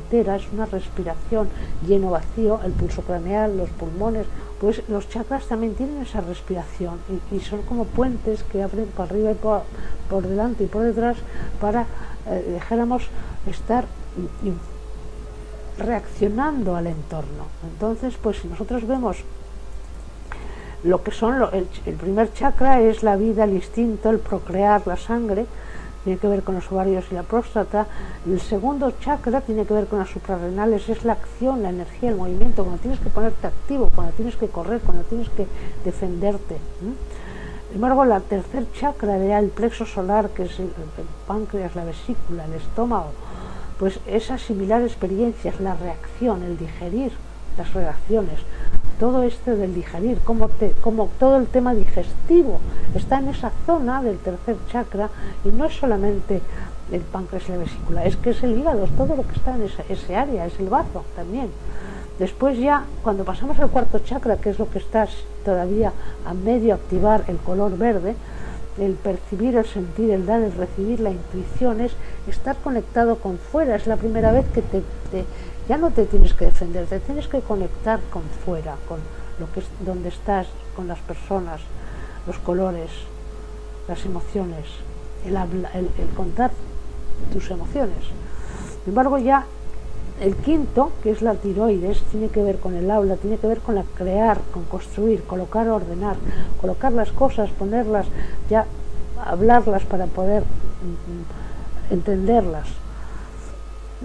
entera, es una respiración lleno vacío, el pulso craneal, los pulmones, pues los chakras también tienen esa respiración y son como puentes que abren para arriba y por delante y por detrás para, dijéramos, estar reaccionando al entorno. Entonces, pues si nosotros vemos lo que son, el primer chakra es la vida, el instinto, el procrear, la sangre, tiene que ver con los ovarios y la próstata. El segundo chakra tiene que ver con las suprarrenales, es la acción, la energía, el movimiento, cuando tienes que ponerte activo, cuando tienes que correr, cuando tienes que defenderte. Sin embargo, la tercer chakra, ya el plexo solar, que es el páncreas, la vesícula, el estómago, pues esas similares experiencias, la reacción, el digerir, las reacciones, todo esto del digerir, como todo el tema digestivo está en esa zona del tercer chakra, y no es solamente el páncreas y la vesícula, es que es el hígado, es todo lo que está en ese área, es el bazo también. Después ya, cuando pasamos al cuarto chakra, que es lo que estás todavía a medio activar, el color verde, el percibir, el sentir, el dar, el recibir, la intuición, es estar conectado con fuera. Es la primera vez que ya no te tienes que defender, te tienes que conectar con fuera, con lo que es donde estás, con las personas, los colores, las emociones, el contar tus emociones. Sin embargo, ya el quinto, que es la tiroides, tiene que ver con el aula, tiene que ver con la crear, con construir, colocar, ordenar, colocar las cosas, ponerlas, ya hablarlas para poder entenderlas.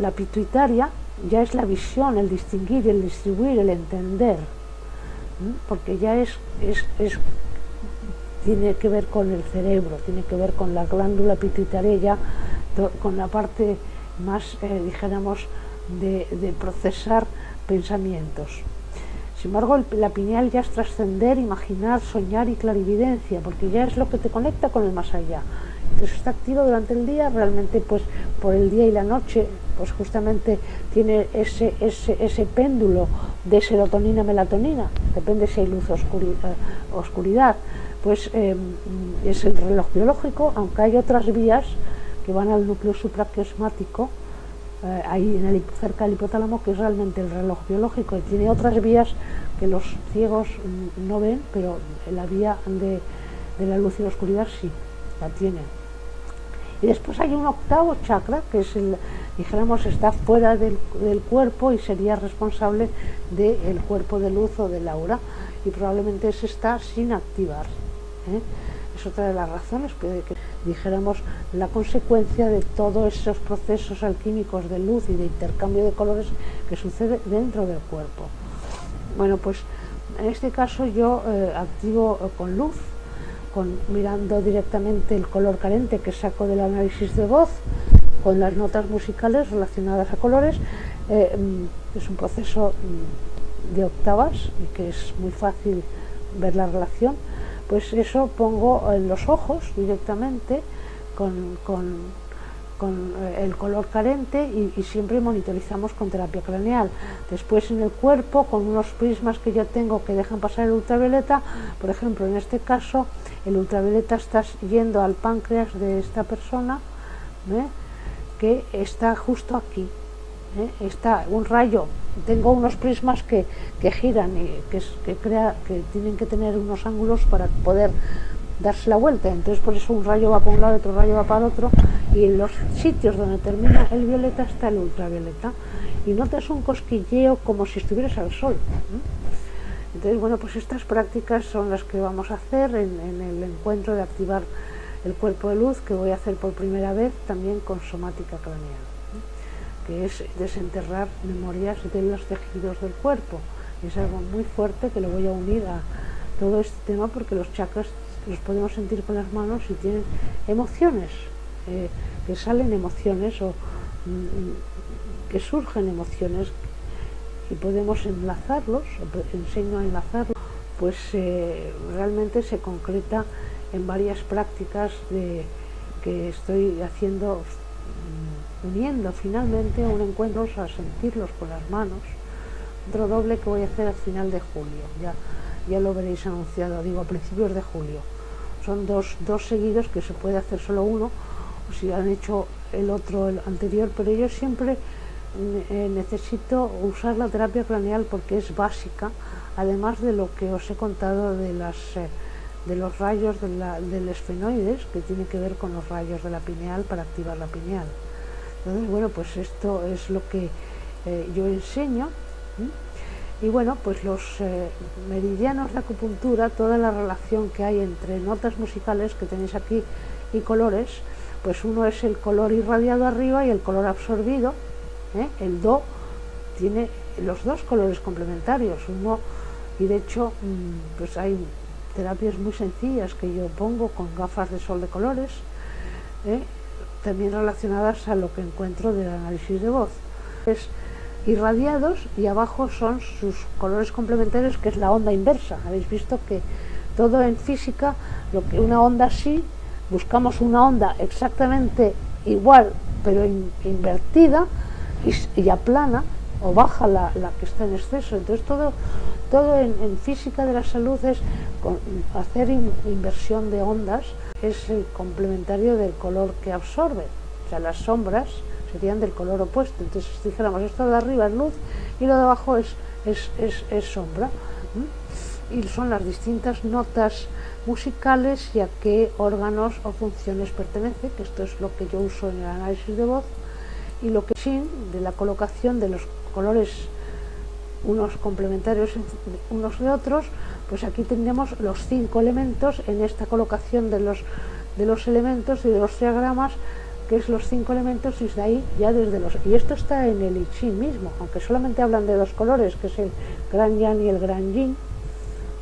La pituitaria ya es la visión, el distinguir, el distribuir, el entender, porque ya tiene que ver con el cerebro, tiene que ver con la glándula pituitaria, ya con la parte más, dijéramos, de procesar pensamientos. Sin embargo, la pineal ya es trascender, imaginar, soñar y clarividencia, porque ya es lo que te conecta con el más allá. Entonces está activo durante el día, realmente pues por el día y la noche, pues justamente tiene ese péndulo de serotonina-melatonina, depende si hay luz o oscuridad, pues es el reloj biológico, aunque hay otras vías que van al núcleo supraquiasmático, ahí cerca del hipotálamo, que es realmente el reloj biológico, y tiene otras vías que los ciegos no ven, pero la vía de la luz y la oscuridad sí la tienen. Y después hay un octavo chakra, que es dijéramos, está fuera del cuerpo y sería responsable del cuerpo de luz o del aura, y probablemente ese está sin activar, Es otra de las razones que dijéramos la consecuencia de todos esos procesos alquímicos de luz y de intercambio de colores que sucede dentro del cuerpo. Bueno, pues en este caso yo activo con luz, mirando directamente el color carente que saco del análisis de voz, con las notas musicales relacionadas a colores. Es un proceso de octavas y que es muy fácil ver la relación. Pues eso pongo en los ojos directamente con el color carente, y siempre monitorizamos con terapia craneal. Después en el cuerpo, con unos prismas que yo tengo que dejan pasar el ultravioleta. Por ejemplo, en este caso el ultravioleta está yendo al páncreas de esta persona, que está justo aquí, está un rayo. Tengo unos prismas que giran y que tienen que tener unos ángulos para poder darse la vuelta. Entonces por eso un rayo va para un lado, otro rayo va para el otro, y en los sitios donde termina el violeta está el ultravioleta, y notas un cosquilleo como si estuvieras al sol. Entonces, bueno, pues estas prácticas son las que vamos a hacer en el encuentro de activar el cuerpo de luz, que voy a hacer por primera vez también con somática craneal, que es desenterrar memorias de los tejidos del cuerpo. Es algo muy fuerte que lo voy a unir a todo este tema, porque los chakras los podemos sentir con las manos y tienen emociones, que salen emociones o que surgen emociones, y podemos enlazarlos, enseño a enlazarlos, pues realmente se concreta en varias prácticas que estoy haciendo, uniendo finalmente un encuentro a sentirlos con las manos. Otro doble que voy a hacer al final de julio, ya lo veréis anunciado, digo a principios de julio. Son dos seguidos, que se puede hacer solo uno, o si han hecho el otro, el anterior, pero ellos siempre necesito usar la terapia craneal porque es básica, además de lo que os he contado de los rayos del esfenoides, que tiene que ver con los rayos de la pineal para activar la pineal. Entonces, bueno, pues esto es lo que yo enseño. Y bueno, pues los meridianos de acupuntura, toda la relación que hay entre notas musicales que tenéis aquí y colores, pues uno es el color irradiado arriba y el color absorbido. El do tiene los dos colores complementarios, uno, y de hecho pues hay terapias muy sencillas que yo pongo con gafas de sol de colores, también relacionadas a lo que encuentro del análisis de voz. Es irradiados y abajo son sus colores complementarios, que es la onda inversa. Habéis visto que todo en física, lo que una onda así, buscamos una onda exactamente igual pero invertida y aplana o baja la que está en exceso. Entonces todo en física de la salud es hacer inversión de ondas, es el complementario del color que absorbe. O sea, las sombras serían del color opuesto. Entonces, si dijéramos esto de arriba es luz y lo de abajo es sombra. Y son las distintas notas musicales y a qué órganos o funciones pertenece, que esto es lo que yo uso en el análisis de voz, y lo que sí, de la colocación de los colores unos complementarios unos de otros, pues aquí tendremos los 5 elementos en esta colocación de los elementos y de los triagramas, que es los 5 elementos, y de ahí ya desde los... Y esto está en el I Ching mismo, aunque solamente hablan de 2 colores, que es el Gran Yang y el Gran Yin,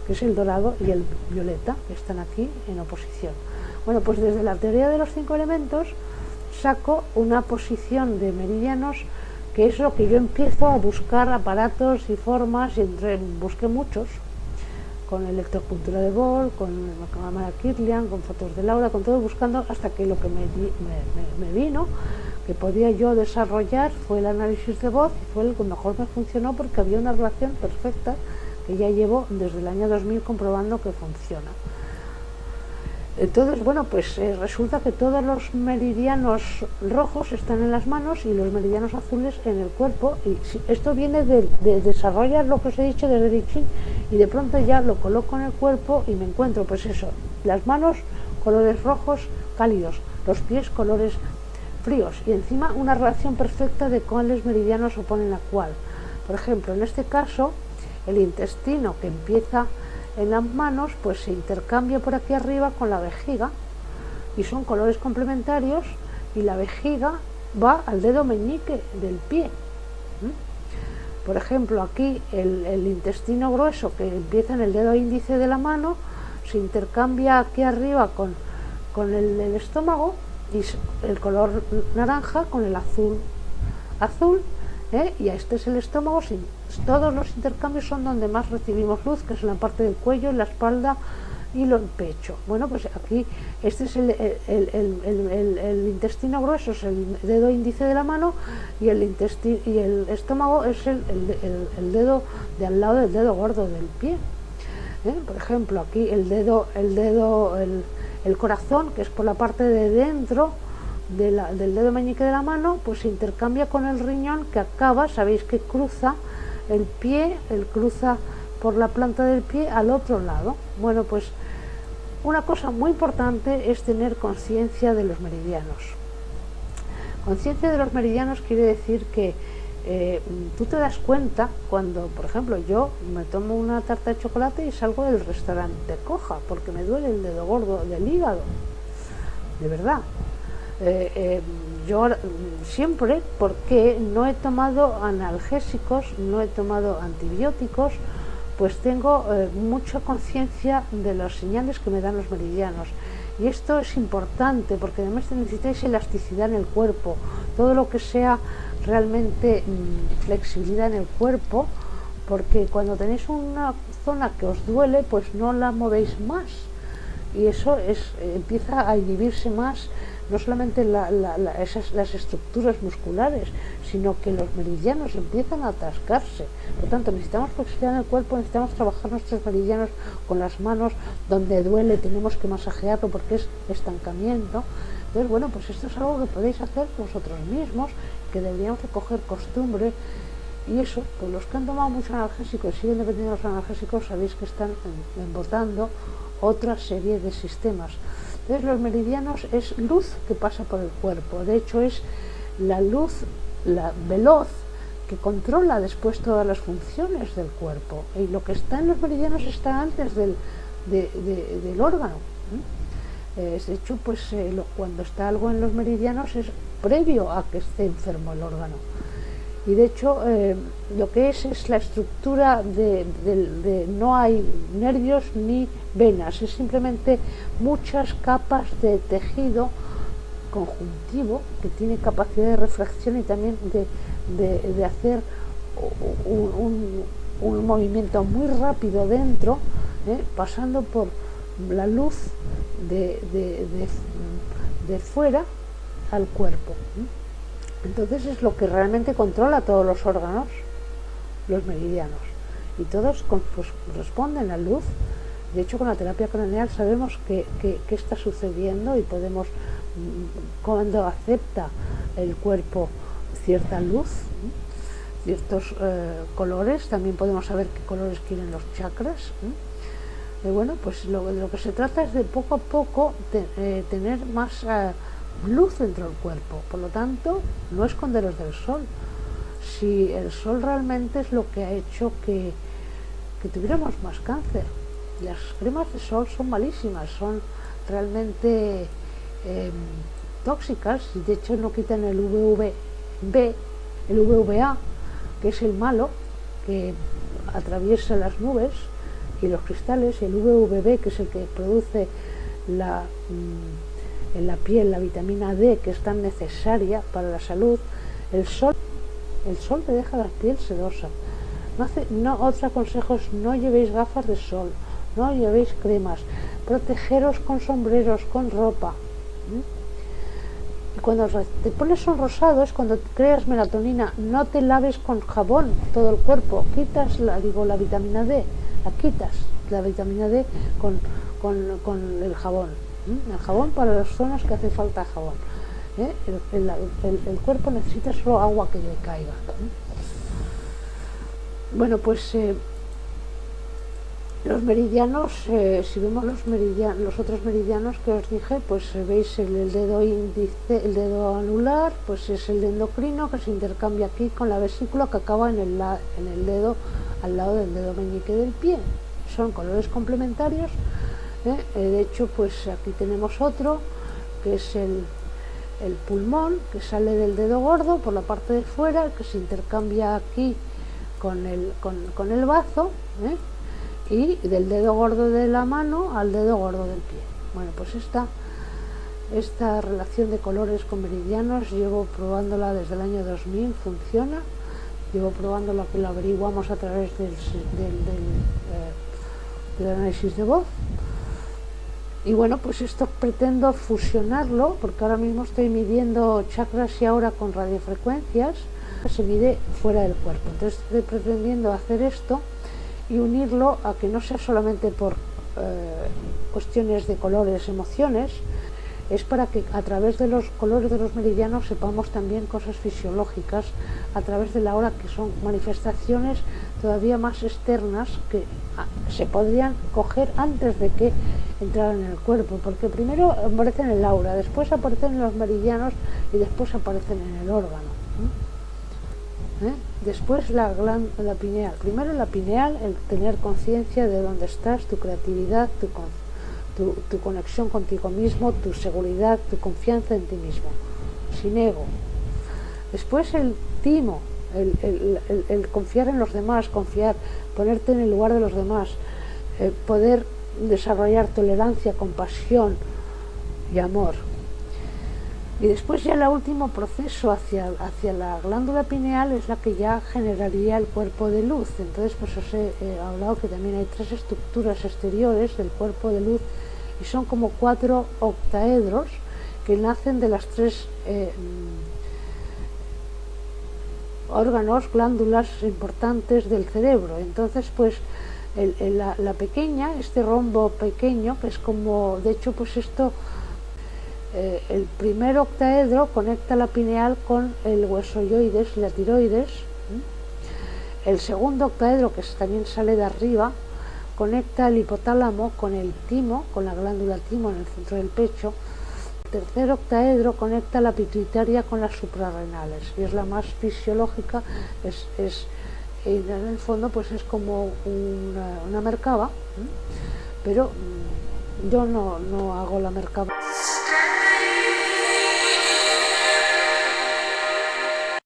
que es el dorado y el violeta, que están aquí en oposición. Bueno, pues desde la teoría de los 5 elementos saco una posición de meridianos, que es lo que yo empiezo a buscar aparatos y formas, y busqué muchos, con electroacupuntura de Bohr, con cámara Kirlian, con fotos de Laura, con todo buscando, hasta que lo que me vino, que podía yo desarrollar, fue el análisis de voz, y fue el que mejor me funcionó, porque había una relación perfecta que ya llevo desde el año 2000 comprobando que funciona. Entonces, bueno, pues resulta que todos los meridianos rojos están en las manos y los meridianos azules en el cuerpo, y esto viene de desarrollar lo que os he dicho desde el I Ching, y de pronto ya lo coloco en el cuerpo y me encuentro, pues eso, las manos colores rojos cálidos, los pies colores fríos, y encima una relación perfecta de cuáles meridianos oponen a cuál. Por ejemplo, en este caso, el intestino, que empieza en las manos, pues se intercambia por aquí arriba con la vejiga, y son colores complementarios, y la vejiga va al dedo meñique del pie. Por ejemplo, aquí el intestino grueso, que empieza en el dedo índice de la mano, se intercambia aquí arriba con el estómago, y el color naranja con el azul, y este es el estómago. Todos los intercambios son donde más recibimos luz, que es en la parte del cuello, en la espalda y el pecho. Bueno, pues aquí este es el intestino grueso, es el dedo índice de la mano, y el estómago es el dedo de al lado del dedo gordo del pie. Por ejemplo, aquí el corazón, que es por la parte de dentro del dedo meñique de la mano, pues se intercambia con el riñón, que acaba, sabéis que cruza el pie, cruza por la planta del pie al otro lado. Bueno, pues una cosa muy importante es tener conciencia de los meridianos. Conciencia de los meridianos quiere decir que tú te das cuenta cuando, por ejemplo, yo me tomo una tarta de chocolate y salgo del restaurante coja porque me duele el dedo gordo del hígado, de verdad. Yo siempre, porque no he tomado analgésicos, no he tomado antibióticos, pues tengo mucha conciencia de las señales que me dan los meridianos. Y esto es importante porque además necesitáis elasticidad en el cuerpo, todo lo que sea realmente flexibilidad en el cuerpo, porque cuando tenéis una zona que os duele, pues no la movéis más, y eso empieza a inhibirse más, no solamente las estructuras musculares, sino que los meridianos empiezan a atascarse. Por lo tanto, necesitamos flexibilidad en el cuerpo, necesitamos trabajar nuestros meridianos con las manos, donde duele tenemos que masajearlo porque es estancamiento. Entonces, bueno, pues esto es algo que podéis hacer vosotros mismos, que deberíamos de coger costumbre. Y eso, pues los que han tomado muchos analgésicos y siguen dependiendo de los analgésicos, sabéis que están embotando otra serie de sistemas. Entonces los meridianos es luz que pasa por el cuerpo, de hecho es la luz, la veloz, que controla después todas las funciones del cuerpo, y lo que está en los meridianos está antes del órgano. De hecho, pues cuando está algo en los meridianos es previo a que esté enfermo el órgano. Y de hecho lo que es la estructura no hay nervios ni venas, es simplemente muchas capas de tejido conjuntivo que tiene capacidad de refracción y también de hacer un movimiento muy rápido dentro, pasando por la luz de fuera al cuerpo. Entonces es lo que realmente controla todos los órganos, los meridianos, y todos pues, responden a luz. De hecho, con la terapia craneal sabemos qué está sucediendo y podemos, cuando acepta el cuerpo cierta luz, ciertos colores, también podemos saber qué colores quieren los chakras. Bueno, pues lo que se trata es de poco a poco tener más luz dentro del cuerpo, por lo tanto no esconderos del sol. Si el sol realmente es lo que ha hecho que tuviéramos más cáncer, las cremas de sol son malísimas, son realmente tóxicas, y de hecho no quitan el UVB, el UVA, que es el malo, que atraviesa las nubes y los cristales, y el UVB, que es el que produce en la piel la vitamina D, que es tan necesaria para la salud. El sol te deja la piel sedosa. Otro consejo es: no llevéis gafas de sol, no llevéis cremas, protegeros con sombreros, con ropa. Y cuando te pones un rosado es cuando creas melatonina. No te laves con jabón todo el cuerpo, quitas la vitamina D, la quitas la vitamina D con el jabón. El jabón para las zonas que hace falta jabón. El cuerpo necesita solo agua que le caiga. Bueno, pues los meridianos, si vemos los otros meridianos que os dije, pues veis el dedo índice, el dedo anular, pues es el endocrino, que se intercambia aquí con la vesícula, que acaba en el dedo al lado del dedo meñique del pie. Son colores complementarios. De hecho, pues aquí tenemos otro, que es el pulmón, que sale del dedo gordo por la parte de fuera, que se intercambia aquí con el bazo, y del dedo gordo de la mano al dedo gordo del pie. Bueno, pues esta relación de colores con meridianos llevo probándola desde el año 2000, funciona. Llevo probándola, que lo averiguamos a través del análisis de voz. Y bueno, pues esto pretendo fusionarlo, porque ahora mismo estoy midiendo chakras y ahora con radiofrecuencias se mide fuera del cuerpo. Entonces estoy pretendiendo hacer esto y unirlo a que no sea solamente por cuestiones de colores, emociones, es para que a través de los colores de los meridianos sepamos también cosas fisiológicas a través de la hora, que son manifestaciones todavía más externas que se podrían coger antes de que entraran en el cuerpo, porque primero aparecen en el aura, después aparecen en los meridianos y después aparecen en el órgano. Después la pineal. Primero la pineal, el tener conciencia de dónde estás, tu creatividad, tu conexión contigo mismo, tu seguridad, tu confianza en ti mismo, sin ego. Después el timo, el confiar en los demás, ponerte en el lugar de los demás, poder desarrollar tolerancia, compasión y amor. Y después ya el último proceso hacia la glándula pineal es la que ya generaría el cuerpo de luz. Entonces, pues os he hablado que también hay 3 estructuras exteriores del cuerpo de luz, y son como 4 octaedros que nacen de las 3 órganos, glándulas importantes del cerebro. Entonces, pues la pequeña, este rombo pequeño, que es como, de hecho, pues esto El primer octaedro conecta la pineal con el hueso ioides y la tiroides. El segundo octaedro, que también sale de arriba, conecta el hipotálamo con el timo, con la glándula timo en el centro del pecho. El tercer octaedro conecta la pituitaria con las suprarrenales y es la más fisiológica. En el fondo pues es como una merkaba, pero yo no hago la merkaba.